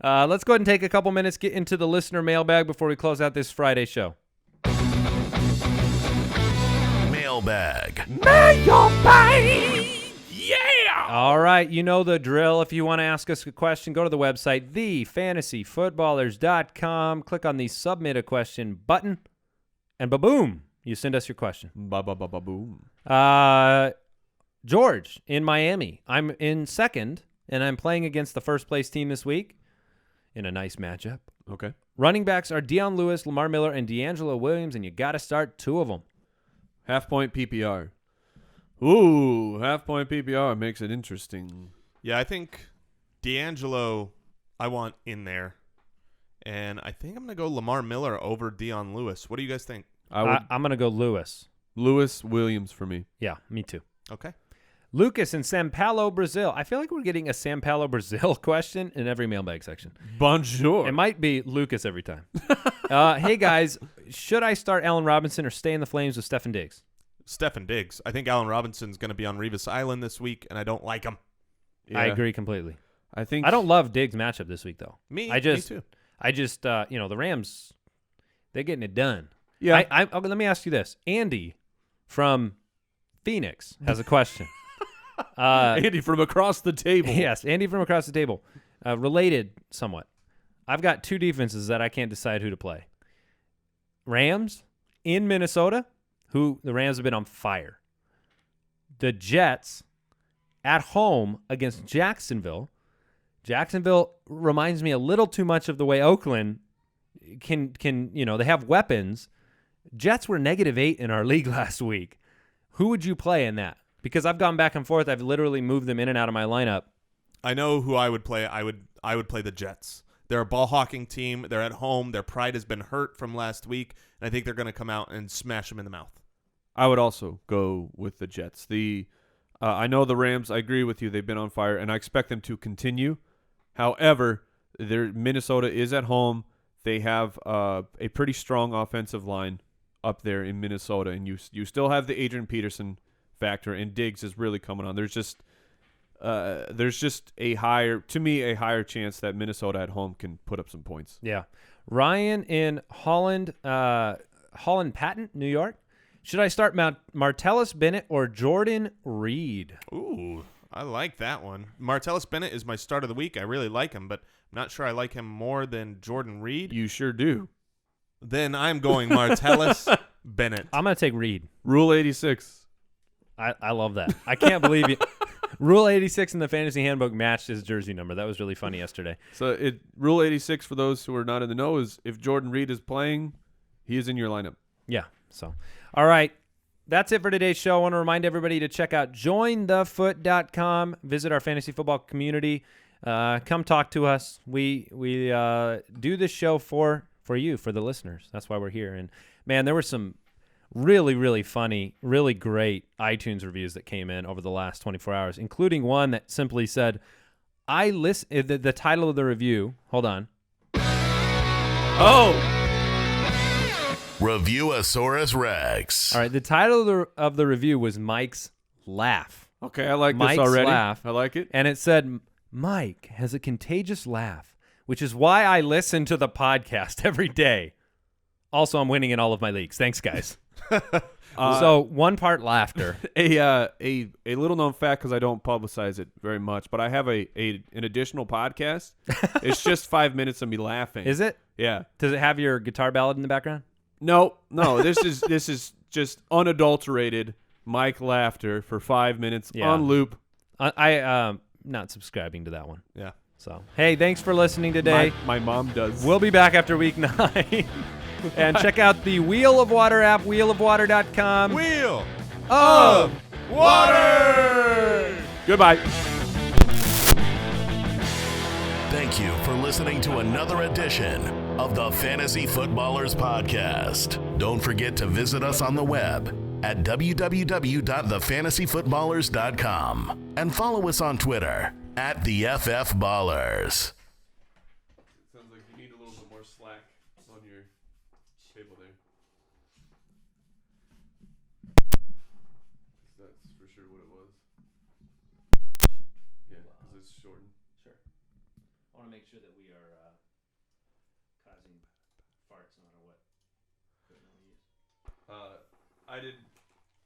Let's go ahead and take a couple minutes, get into the listener mailbag before we close out this Friday show. Mailbag. Yeah! All right, you know the drill. If you want to ask us a question, go to the website, thefantasyfootballers.com. Click on the Submit a Question button, and ba-boom, you send us your question. Ba-ba-ba-ba-boom. George in Miami. I'm in second, and I'm playing against the first-place team this week in a nice matchup. Okay. Running backs are Deion Lewis, Lamar Miller, and D'Angelo Williams, and you got to start two of them. Half-point PPR. Ooh, half-point PPR makes it interesting. Yeah, I think D'Angelo I want in there. And I think I'm going to go Lamar Miller over Deion Lewis. What do you guys think? I'm going to go Lewis. Lewis Williams for me. Yeah, me too. Okay. Lucas in São Paulo, Brazil. I feel like we're getting a São Paulo, Brazil question in every mailbag section. Bonjour. It might be Lucas every time. Hey, guys, should I start Allen Robinson or stay in the flames with Stefon Diggs? Stefon Diggs. I think Allen Robinson's going to be on Revis Island this week, and I don't like him. Yeah. I agree completely. I don't love Diggs' matchup this week, though. Me too. I just the Rams, they're getting it done. Yeah. Let me ask you this. Andy from Phoenix has a question. Andy from across the table. Yes, Andy from across the table. Related somewhat. I've got two defenses that I can't decide who to play. Rams in Minnesota, who the Rams have been on fire. The Jets at home against Jacksonville. Jacksonville reminds me a little too much of the way Oakland can they have weapons. Jets were -8 in our league last week. Who would you play in that? Because I've gone back and forth. I've literally moved them in and out of my lineup. I know who I would play. I would play the Jets. They're a ball-hawking team. They're at home. Their pride has been hurt from last week, and I think they're going to come out and smash them in the mouth. I would also go with the Jets. I know the Rams, I agree with you. They've been on fire, and I expect them to continue. However, Minnesota is at home. They have a pretty strong offensive line up there in Minnesota, and you still have the Adrian Peterson factor, and Diggs is really coming on. There's just a higher chance that Minnesota at home can put up some points. Yeah. Ryan in Holland Patton, New York. Should I start Martellus Bennett or Jordan Reed? Ooh, I like that one. Martellus Bennett is my start of the week. I really like him, but I'm not sure I like him more than Jordan Reed. You sure do. Then I'm going Martellus Bennett. I'm going to take Reed. Rule 86. I love that. I can't believe you. Rule 86 in the fantasy handbook matched his jersey number. That was really funny yesterday. So Rule 86, for those who are not in the know, is if Jordan Reed is playing, he is in your lineup. Yeah. So, all right. That's it for today's show. I want to remind everybody to check out jointhefoot.com. Visit our fantasy football community. Come talk to us. We do this show for you, for the listeners. That's why we're here. And, man, there were some really, really funny, really great iTunes reviews that came in over the last 24 hours, including one that simply said, the title of the review, hold on. Oh! Reviewosaurus Rex. All right, the title of the review was Mike's Laugh. Okay, I like Mike's this already. Laugh. I like it. And it said, Mike has a contagious laugh, which is why I listen to the podcast every day. Also, I'm winning in all of my leagues. Thanks, guys. So one part laughter. A little known fact, because I don't publicize it very much, but I have an additional podcast. It's just 5 minutes of me laughing. Is it? Yeah. Does it have your guitar ballad in the background? No. This is just unadulterated Mike laughter for 5 minutes on loop. I not subscribing to that one. Yeah. So hey, thanks for listening today. My mom does. We'll be back after week 9. And check out the Wheel of Water app, wheelofwater.com. Wheel of Water! Goodbye. Thank you for listening to another edition of the Fantasy Footballers Podcast. Don't forget to visit us on the web at www.thefantasyfootballers.com and follow us on Twitter at the FFBallers. Sounds like you need a little bit more slack on your table there. That's for sure what it was. Yeah, because it's shortened. Sure. I want to make sure that we are causing farts no matter what equipment we use. I did